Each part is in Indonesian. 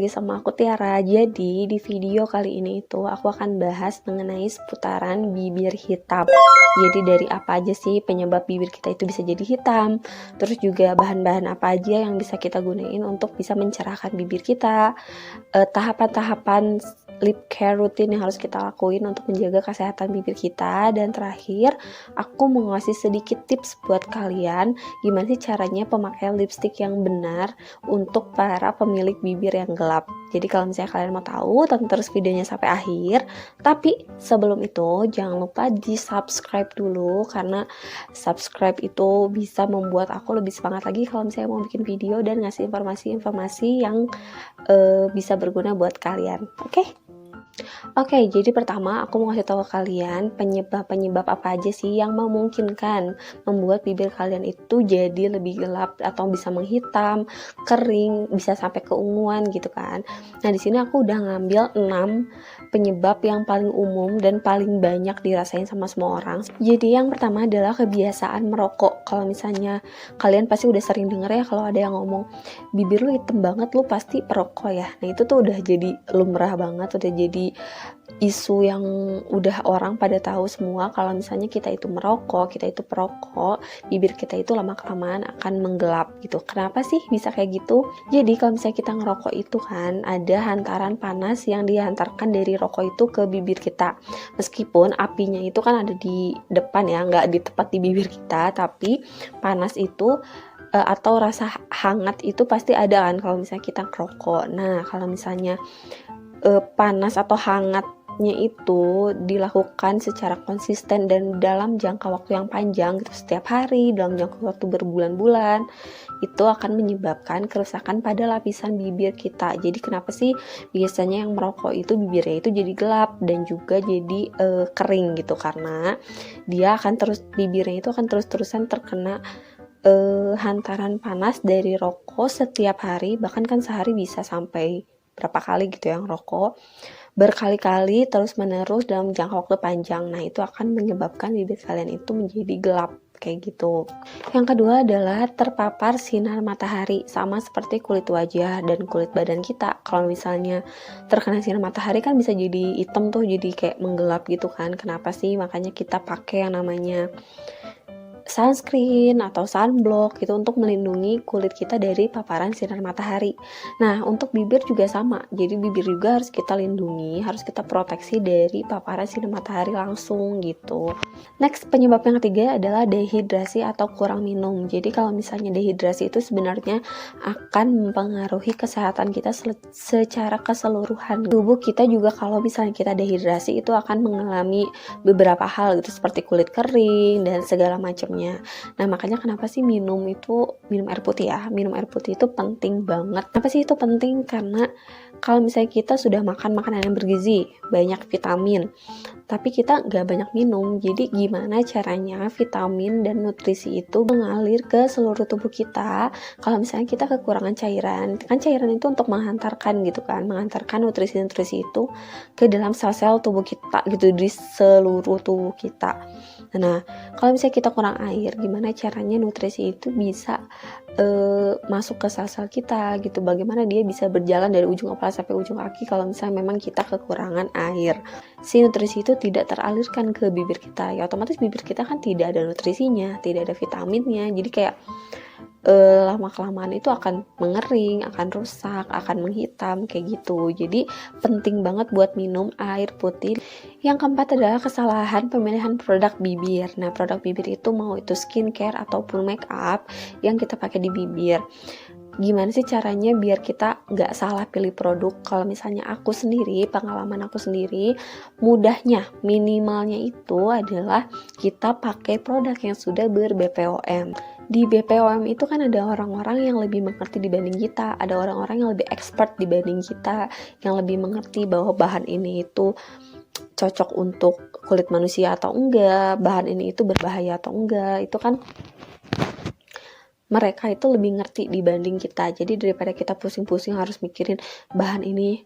lagi sama aku Tiara. Jadi di video kali ini itu aku akan bahas mengenai seputaran bibir hitam. Jadi dari apa aja sih penyebab bibir kita itu bisa jadi hitam. Terus juga bahan-bahan apa aja yang bisa kita gunain untuk bisa mencerahkan bibir kita. Tahapan-tahapan lip care rutin yang harus kita lakuin untuk menjaga kesehatan bibir kita. Dan terakhir, aku mau ngasih sedikit tips buat kalian gimana sih caranya pemakaian lipstick yang benar untuk para pemilik bibir yang gelap. Jadi kalau misalnya kalian mau tahu, tonton terus videonya sampai akhir. Tapi sebelum itu jangan lupa di subscribe dulu, karena subscribe itu bisa membuat aku lebih semangat lagi kalau misalnya mau bikin video dan ngasih informasi-informasi yang bisa berguna buat kalian. Oke, jadi pertama aku mau kasih tahu ke kalian penyebab apa aja sih yang memungkinkan membuat bibir kalian itu jadi lebih gelap atau bisa menghitam, kering, bisa sampai keunguan gitu kan. Nah, di sini aku udah ngambil 6 penyebab yang paling umum dan paling banyak dirasain sama semua orang. Jadi yang pertama adalah kebiasaan merokok. Kalau misalnya kalian pasti udah sering denger ya kalau ada yang ngomong, bibir lu hitam banget, lu pasti perokok ya. Nah, itu tuh udah jadi lumrah banget, udah jadi isu yang udah orang pada tahu semua kalau misalnya kita itu merokok, kita itu perokok, bibir kita itu lama-kelamaan akan menggelap gitu. Kenapa sih bisa kayak gitu? Jadi kalau misalnya kita ngerokok itu kan ada hantaran panas yang dihantarkan dari rokok itu ke bibir kita. Meskipun apinya itu kan ada di depan ya, nggak di tepat di bibir kita, tapi panas itu atau rasa hangat itu pasti ada kan kalau misalnya kita ngerokok. Nah, kalau misalnya panas atau hangatnya itu dilakukan secara konsisten dan dalam jangka waktu yang panjang gitu, setiap hari, dalam jangka waktu berbulan-bulan, itu akan menyebabkan kerusakan pada lapisan bibir kita. Jadi kenapa sih biasanya yang merokok itu bibirnya itu jadi gelap dan juga jadi kering gitu, karena dia akan bibirnya itu akan terus-terusan terkena hantaran panas dari rokok setiap hari. Bahkan kan sehari bisa sampai berapa kali gitu yang rokok, berkali-kali terus menerus dalam jangka waktu panjang. Nah, itu akan menyebabkan bibir kalian itu menjadi gelap kayak gitu. Yang kedua adalah terpapar sinar matahari, sama seperti kulit wajah dan kulit badan kita. Kalau misalnya terkena sinar matahari kan bisa jadi hitam tuh, jadi kayak menggelap gitu kan. Kenapa sih? Makanya kita pakai yang namanya sunscreen atau sunblock gitu untuk melindungi kulit kita dari paparan sinar matahari. Nah, untuk bibir juga sama. Jadi bibir juga harus kita lindungi, harus kita proteksi dari paparan sinar matahari langsung gitu. Next, penyebab yang ketiga adalah dehidrasi atau kurang minum. Jadi kalau misalnya dehidrasi itu sebenarnya akan mempengaruhi kesehatan kita secara keseluruhan. Tubuh kita juga kalau misalnya kita dehidrasi itu akan mengalami beberapa hal gitu, seperti kulit kering dan segala macam. Nah, makanya kenapa sih minum air putih ya? Minum air putih itu penting banget. Kenapa sih itu penting? Karena kalau misalnya kita sudah makan makanan yang bergizi, banyak vitamin, tapi kita nggak banyak minum, jadi gimana caranya vitamin dan nutrisi itu mengalir ke seluruh tubuh kita? Kalau misalnya kita kekurangan cairan, kan cairan itu untuk menghantarkan gitu kan, menghantarkan nutrisi-nutrisi itu ke dalam sel-sel tubuh kita gitu, di seluruh tubuh kita. Nah, kalau misalnya kita kurang air, gimana caranya nutrisi itu bisa masuk ke sel-sel kita gitu? Bagaimana dia bisa berjalan dari ujung kepala sampai ujung kaki kalau misalnya memang kita kekurangan air? Si nutrisi itu tidak teralirkan ke bibir kita, ya otomatis bibir kita kan tidak ada nutrisinya, tidak ada vitaminnya. Jadi kayak lama-kelamaan itu akan mengering, akan rusak, akan menghitam kayak gitu. Jadi penting banget buat minum air putih. Yang keempat adalah kesalahan pemilihan produk bibir. Nah, produk bibir itu mau itu skincare ataupun make up yang kita pakai di bibir. Gimana sih caranya biar kita nggak salah pilih produk? Kalau misalnya aku sendiri, pengalaman aku sendiri, mudahnya, minimalnya itu adalah kita pakai produk yang sudah ber-BPOM. Di BPOM itu kan ada orang-orang yang lebih mengerti dibanding kita, ada orang-orang yang lebih expert dibanding kita, yang lebih mengerti bahwa bahan ini itu cocok untuk kulit manusia atau enggak, bahan ini itu berbahaya atau enggak. Itu kan mereka itu lebih ngerti dibanding kita. Jadi daripada kita pusing-pusing harus mikirin bahan ini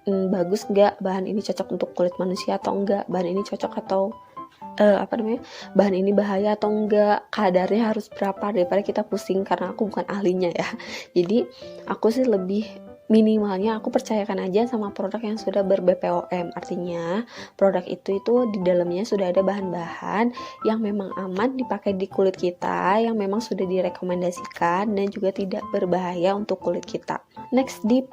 bagus enggak, bahan ini cocok untuk kulit manusia atau enggak, bahan ini cocok atau bahan ini bahaya atau enggak, kadarnya harus berapa, daripada kita pusing, karena aku bukan ahlinya ya. Jadi aku sih lebih minimalnya aku percayakan aja sama produk yang sudah ber-BPOM. Artinya produk itu di dalamnya sudah ada bahan-bahan yang memang aman dipakai di kulit kita, yang memang sudah direkomendasikan dan juga tidak berbahaya untuk kulit kita. Next, di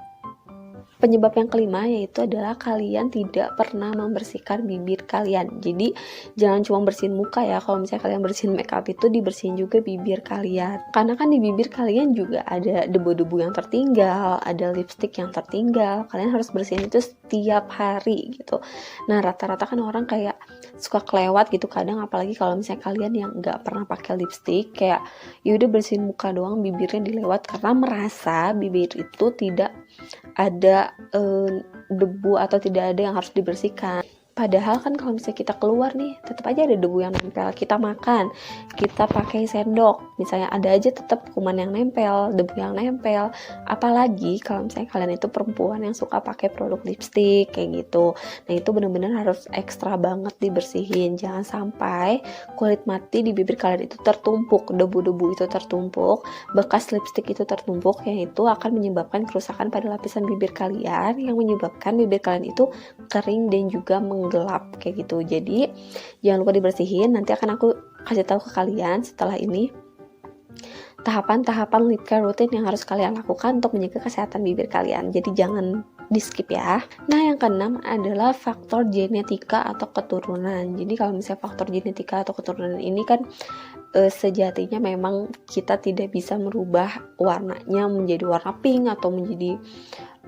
penyebab yang kelima yaitu adalah kalian tidak pernah membersihkan bibir kalian. Jadi jangan cuma bersihin muka ya, kalau misalnya kalian bersihin makeup itu dibersihin juga bibir kalian. Karena kan di bibir kalian juga ada debu-debu yang tertinggal, ada lipstick yang tertinggal. Kalian harus bersihin itu setiap hari gitu. Nah rata-rata kan orang kayak suka kelewat gitu kadang, apalagi kalau misalnya kalian yang nggak pernah pakai lipstick, kayak yaudah bersihin muka doang, bibirnya dilewat karena merasa bibir itu tidak ada debu atau tidak ada yang harus dibersihkan. Padahal kan kalau misalnya kita keluar nih, tetap aja ada debu yang nempel. Kita makan, kita pakai sendok, misalnya ada aja tetap kuman yang nempel, debu yang nempel. Apalagi kalau misalnya kalian itu perempuan yang suka pakai produk lipstick kayak gitu. Nah itu benar-benar harus ekstra banget dibersihin. Jangan sampai kulit mati di bibir kalian itu tertumpuk, debu-debu itu tertumpuk, bekas lipstick itu tertumpuk, yang itu akan menyebabkan kerusakan pada lapisan bibir kalian, yang menyebabkan bibir kalian itu kering dan juga gelap kayak gitu. Jadi jangan lupa dibersihin. Nanti akan aku kasih tahu ke kalian setelah ini tahapan-tahapan lip care rutin yang harus kalian lakukan untuk menjaga kesehatan bibir kalian. Jadi jangan di skip ya. Nah yang keenam adalah faktor genetika atau keturunan. Jadi kalau misalnya faktor genetika atau keturunan ini kan sejatinya memang kita tidak bisa merubah warnanya menjadi warna pink atau menjadi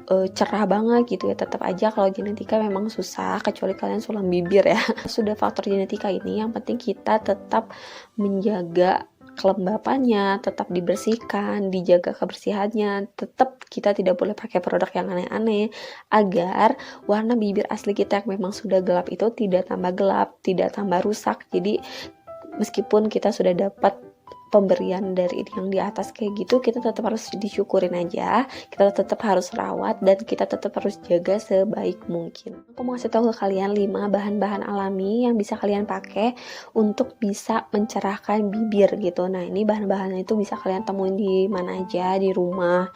cerah banget gitu ya. Tetap aja kalau genetika memang susah, kecuali kalian sulam bibir ya. Sudah faktor genetika ini, yang penting kita tetap menjaga kelembapannya, tetap dibersihkan, dijaga kebersihannya, tetap kita tidak boleh pakai produk yang aneh-aneh agar warna bibir asli kita yang memang sudah gelap itu tidak tambah gelap, tidak tambah rusak. Jadi meskipun kita sudah dapat pemberian dari yang di atas kayak gitu, kita tetap harus disyukurin aja, kita tetap harus rawat dan kita tetap harus jaga sebaik mungkin. Aku mau kasih tahu ke kalian 5 bahan-bahan alami yang bisa kalian pakai untuk bisa mencerahkan bibir gitu. Nah ini bahan-bahannya itu bisa kalian temuin di mana aja, di rumah,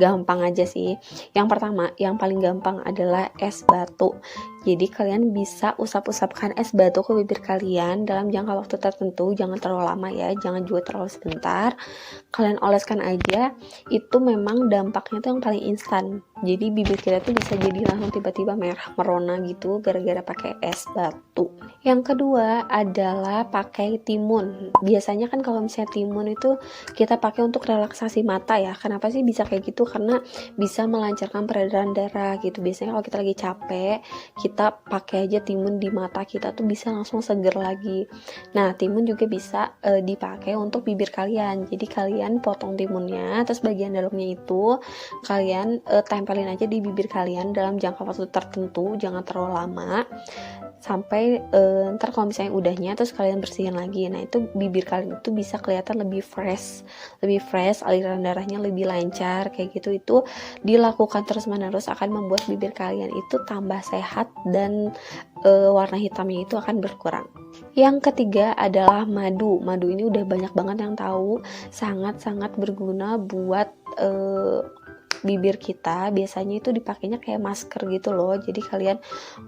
gampang aja sih. Yang pertama, yang paling gampang adalah es batu. Jadi kalian bisa usap-usapkan es batu ke bibir kalian dalam jangka waktu tertentu, jangan terlalu lama ya, jangan juga terlalu sebentar. Kalian oleskan aja, itu memang dampaknya tuh yang paling instan. Jadi bibir kita tuh bisa jadi langsung tiba-tiba merah merona gitu gara-gara pakai es batu. Yang kedua adalah pakai timun. Biasanya kan kalau misalnya timun itu kita pakai untuk relaksasi mata ya. Kenapa sih bisa kayak gitu? Karena bisa melancarkan peredaran darah gitu. Biasanya kalau kita lagi capek, kita pakai aja timun di mata kita tuh bisa langsung seger lagi. Nah timun juga bisa dipakai untuk bibir kalian. Jadi kalian potong timunnya, terus bagian dalamnya itu kalian tempelin aja di bibir kalian dalam jangka waktu tertentu, jangan terlalu lama, sampai ntar kalau misalnya udahnya terus kalian bersihin lagi. Nah itu bibir kalian itu bisa kelihatan lebih fresh, aliran darahnya lebih lancar kayak gitu. Itu dilakukan terus menerus akan membuat bibir kalian itu tambah sehat dan warna hitamnya itu akan berkurang. Yang ketiga adalah madu. Madu ini udah banyak banget yang tahu, sangat-sangat berguna buat bibir kita. Biasanya itu dipakainya kayak masker gitu loh. Jadi kalian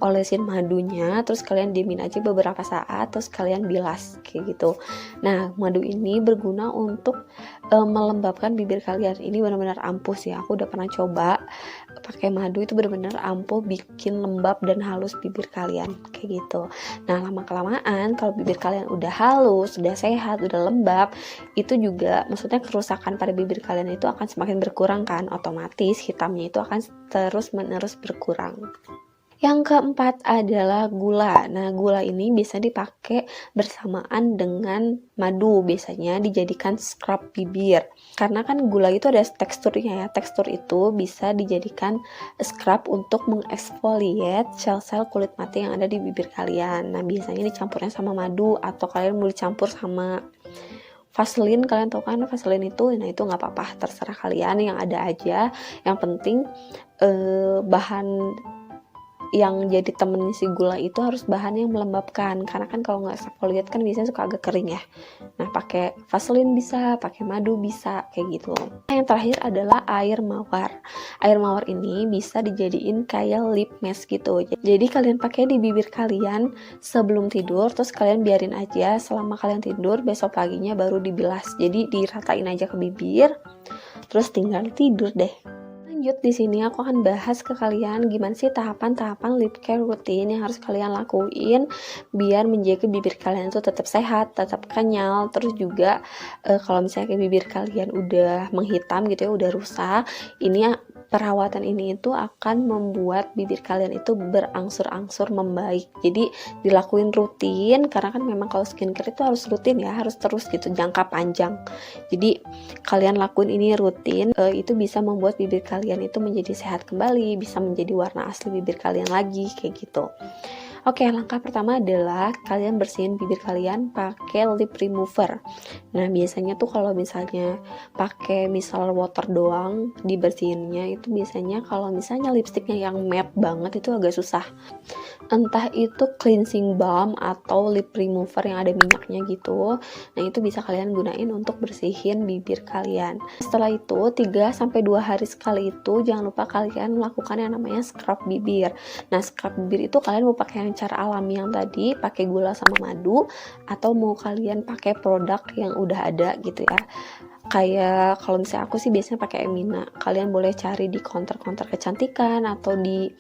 olesin madunya, terus kalian diemin aja beberapa saat, terus kalian bilas kayak gitu. Nah madu ini berguna untuk melembabkan bibir kalian. Ini benar-benar ampuh sih, aku udah pernah coba pakai madu, itu benar-benar ampuh, bikin lembab dan halus bibir kalian kayak gitu. Nah lama kelamaan kalau bibir kalian udah halus, udah sehat, udah lembab, itu juga maksudnya kerusakan pada bibir kalian itu akan semakin berkurang kan, otomatis hitamnya itu akan terus menerus berkurang. Yang keempat adalah gula. Nah, gula ini bisa dipakai bersamaan dengan madu. Biasanya dijadikan scrub bibir. Karena kan gula itu ada teksturnya ya. Tekstur itu bisa dijadikan scrub untuk mengeksfoliate sel-sel kulit mati yang ada di bibir kalian. Nah, biasanya dicampurnya sama madu atau kalian mau dicampur sama Vaseline. Kalian tahu kan Vaseline itu, nah itu nggak apa-apa, terserah kalian, yang ada aja. Yang penting bahan yang jadi temennya si gula itu harus bahan yang melembabkan, karena kan kalau nggak exfoliate kan biasanya suka agak kering ya. Nah, pakai Vaseline bisa, pakai madu bisa, kayak gitu. Nah, yang terakhir adalah air mawar. Air mawar ini bisa dijadiin kayak lip mask gitu. Jadi kalian pakai di bibir kalian sebelum tidur, terus kalian biarin aja selama kalian tidur, besok paginya baru dibilas. Jadi diratain aja ke bibir, terus tinggal tidur deh. Lanjut, di sini aku akan bahas ke kalian gimana sih tahapan-tahapan lip care rutin yang harus kalian lakuin biar menjaga bibir kalian itu tetap sehat, tetap kenyal. Terus juga kalau misalnya bibir kalian udah menghitam gitu ya, udah rusak, ini perawatan ini itu akan membuat bibir kalian itu berangsur-angsur membaik. Jadi dilakuin rutin, karena kan memang kalau skincare itu harus rutin ya, harus terus gitu, jangka panjang. Jadi kalian lakuin ini rutin, itu bisa membuat bibir kalian itu menjadi sehat kembali, bisa menjadi warna asli bibir kalian lagi, kayak gitu. Oke, langkah pertama adalah kalian bersihin bibir kalian pakai lip remover. Nah, biasanya tuh kalau misalnya pakai misal water doang dibersihinnya, itu biasanya kalau misalnya lipstiknya yang matte banget itu agak susah. Entah itu cleansing balm atau lip remover yang ada minyaknya gitu. Nah, itu bisa kalian gunain untuk bersihin bibir kalian. Setelah itu 3-2 hari sekali itu jangan lupa kalian melakukan yang namanya scrub bibir. Nah, scrub bibir itu kalian mau pakai yang cara alami yang tadi, pakai gula sama madu, atau mau kalian pakai produk yang udah ada gitu ya. Kayak kalau misalnya aku sih biasanya pakai Emina. Kalian boleh cari di counter-counter kecantikan atau di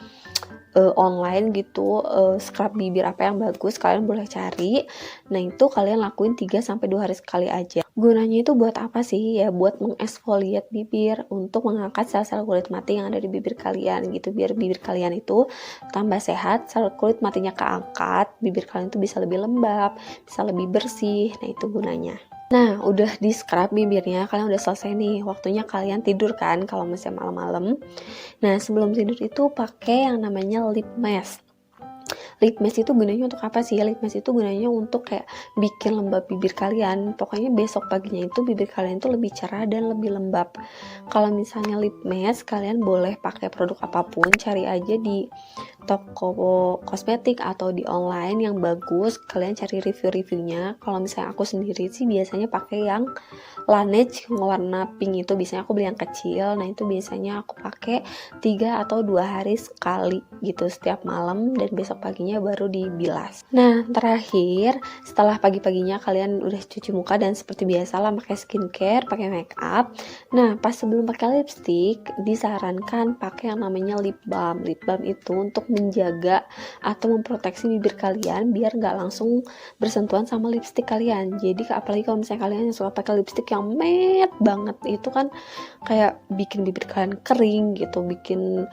online gitu, scrub bibir apa yang bagus kalian boleh cari. Nah, itu kalian lakuin 3-2 hari sekali aja. Gunanya itu buat apa sih? Ya buat mengeksfoliate bibir, untuk mengangkat sel-sel kulit mati yang ada di bibir kalian gitu, biar bibir kalian itu tambah sehat, sel kulit matinya keangkat, bibir kalian itu bisa lebih lembab, bisa lebih bersih. Nah, itu gunanya. Nah, udah di scrub bibirnya, kalian udah selesai nih, waktunya kalian tidur kan kalau misalnya malam-malam. Nah, sebelum tidur itu pakai yang namanya lip mask. Lip mask itu gunanya untuk apa sih? Lip mask itu gunanya untuk kayak bikin lembab bibir kalian. Pokoknya besok paginya itu bibir kalian itu lebih cerah dan lebih lembab. Kalau misalnya lip mask, kalian boleh pakai produk apapun, cari aja di toko kosmetik atau di online yang bagus, kalian cari review-reviewnya. Kalau misalnya aku sendiri sih biasanya pakai yang Laneige warna pink itu, biasanya aku beli yang kecil. Nah, itu biasanya aku pakai 3-2 hari sekali gitu setiap malam, dan besok paginya baru dibilas. Nah, terakhir setelah pagi-paginya kalian udah cuci muka dan seperti biasa lah pakai skincare, pakai make up. Nah, pas sebelum pakai lipstick disarankan pakai yang namanya lip balm. Lip balm itu untuk menjaga atau memproteksi bibir kalian biar nggak langsung bersentuhan sama lipstick kalian. Jadi apalagi kalau misalnya kalian yang suka pakai lipstick yang matte banget, itu kan kayak bikin bibir kalian kering gitu, bikin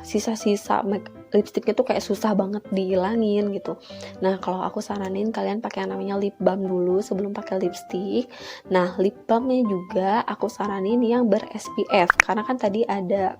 sisa-sisa lipstiknya tuh kayak susah banget dihilangin gitu. Nah, kalau aku saranin kalian pakai yang namanya lip balm dulu sebelum pakai lipstick. Nah, lip balmnya juga aku saranin yang ber-SPF, karena kan tadi ada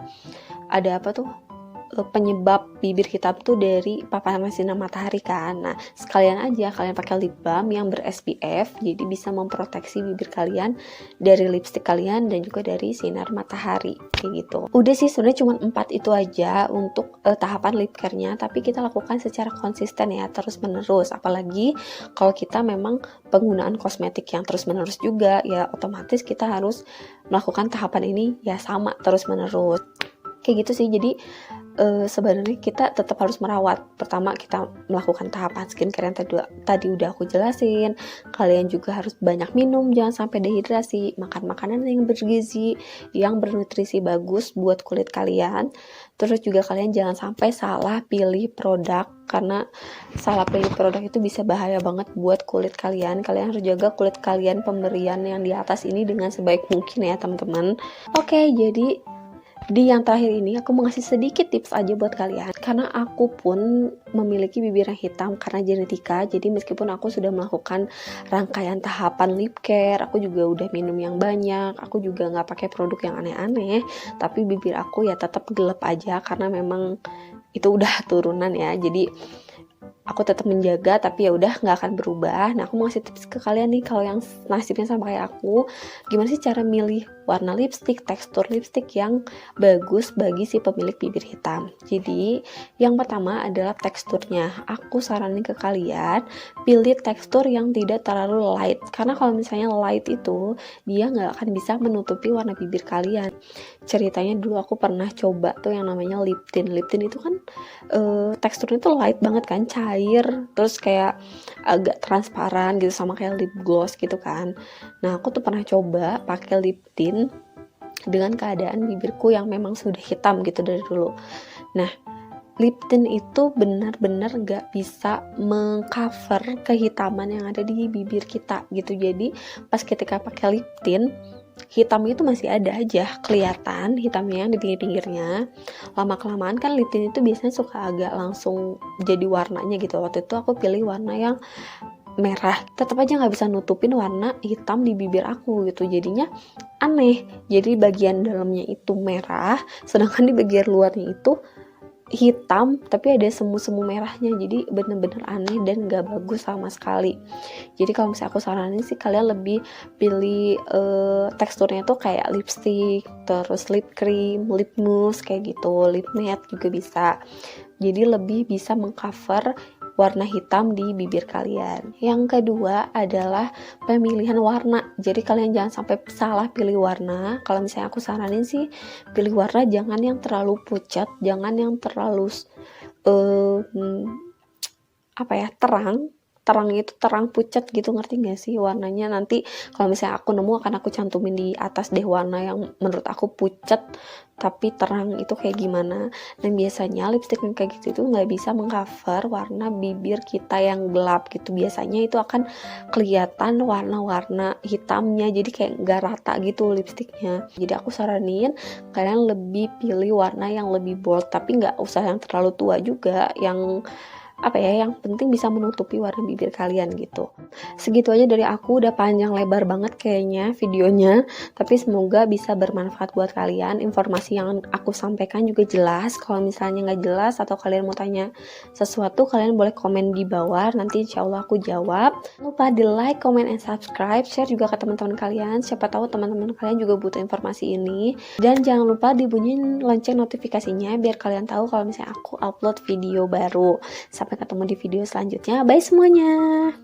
penyebab bibir hitam tuh dari paparan sinar matahari kan. Nah, sekalian aja kalian pakai lip balm yang ber-SPF, jadi bisa memproteksi bibir kalian dari lipstick kalian dan juga dari sinar matahari, kayak gitu. Udah sih, sebenarnya cuma 4 itu aja untuk tahapan lip care-nya, tapi kita lakukan secara konsisten ya, terus menerus. Apalagi kalau kita memang penggunaan kosmetik yang terus menerus juga, ya otomatis kita harus melakukan tahapan ini ya sama terus menerus. Kayak gitu sih. Jadi sebenarnya kita tetap harus merawat. Pertama, kita melakukan tahapan skincare yang tadi udah aku jelasin. Kalian juga harus banyak minum, jangan sampai dehidrasi, makan makanan yang bergizi, yang bernutrisi bagus buat kulit kalian. Terus juga kalian jangan sampai salah pilih produk, karena salah pilih produk itu bisa bahaya banget buat kulit kalian. Kalian harus jaga kulit kalian, pemberian yang di atas ini dengan sebaik mungkin ya teman-teman. Oke, jadi di yang terakhir ini aku mau ngasih sedikit tips aja buat kalian, karena aku pun memiliki bibir yang hitam karena genetika. Jadi meskipun aku sudah melakukan rangkaian tahapan lip care, aku juga udah minum yang banyak, aku juga nggak pakai produk yang aneh-aneh, tapi bibir aku ya tetap gelap aja karena memang itu udah turunan ya. Jadi aku tetap menjaga, tapi ya udah nggak akan berubah. Nah, aku mau ngasih tips ke kalian nih, kalau yang nasibnya sama kayak aku, gimana sih cara milih warna lipstik, tekstur lipstik yang bagus bagi si pemilik bibir hitam. Jadi yang pertama adalah teksturnya. Aku saranin ke kalian pilih tekstur yang tidak terlalu light, karena kalau misalnya light itu dia nggak akan bisa menutupi warna bibir kalian. Ceritanya dulu aku pernah coba tuh yang namanya lip tint. Lip tint itu kan teksturnya tuh light banget kan, cair, terus kayak agak transparan gitu, sama kayak lip gloss gitu kan. Nah aku tuh pernah coba pakai lip tint dengan keadaan bibirku yang memang sudah hitam gitu dari dulu. Nah lip tint itu benar-benar gak bisa mengcover kehitaman yang ada di bibir kita gitu. Jadi pas ketika pakai lip tint, hitamnya itu masih ada aja kelihatan hitamnya di pinggir-pinggirnya. Lama-kelamaan kan lip tint itu biasanya suka agak langsung jadi warnanya gitu. Waktu itu aku pilih warna yang merah, tetap aja nggak bisa nutupin warna hitam di bibir aku gitu. Jadinya aneh, jadi bagian dalamnya itu merah, sedangkan di bagian luarnya itu hitam tapi ada semu-semu merahnya. Jadi bener-bener aneh dan gak bagus sama sekali. Jadi kalau misalnya aku saranin sih kalian lebih pilih teksturnya tuh kayak lipstick, terus lip cream, lip mousse kayak gitu, lip matte juga bisa. Jadi lebih bisa mengcover warna hitam di bibir kalian. Yang kedua adalah pemilihan warna. Jadi kalian jangan sampai salah pilih warna. Kalau misalnya aku saranin sih pilih warna jangan yang terlalu pucat, jangan yang terlalu terang itu terang pucat gitu, ngerti gak sih warnanya? Nanti kalau misalnya aku nemu akan aku cantumin di atas deh warna yang menurut aku pucat tapi terang itu kayak gimana. Dan biasanya lipstick yang kayak gitu itu nggak bisa mengcover warna bibir kita yang gelap gitu. Biasanya itu akan kelihatan warna-warna hitamnya, jadi kayak nggak rata gitu lipstiknya. Jadi aku saranin kalian lebih pilih warna yang lebih bold, tapi nggak usah yang terlalu tua juga, yang yang penting bisa menutupi warna bibir kalian gitu. Segitu aja dari aku, udah panjang lebar banget kayaknya videonya, tapi semoga bisa bermanfaat buat kalian. Informasi yang aku sampaikan juga jelas. Kalau misalnya nggak jelas atau kalian mau tanya sesuatu, kalian boleh komen di bawah, nanti insya Allah aku jawab. Jangan lupa di like, comment, and subscribe, share juga ke teman-teman kalian, siapa tahu teman-teman kalian juga butuh informasi ini. Dan jangan lupa dibunyiin lonceng notifikasinya biar kalian tahu kalau misalnya aku upload video baru. Sampai ketemu di video selanjutnya. Bye semuanya.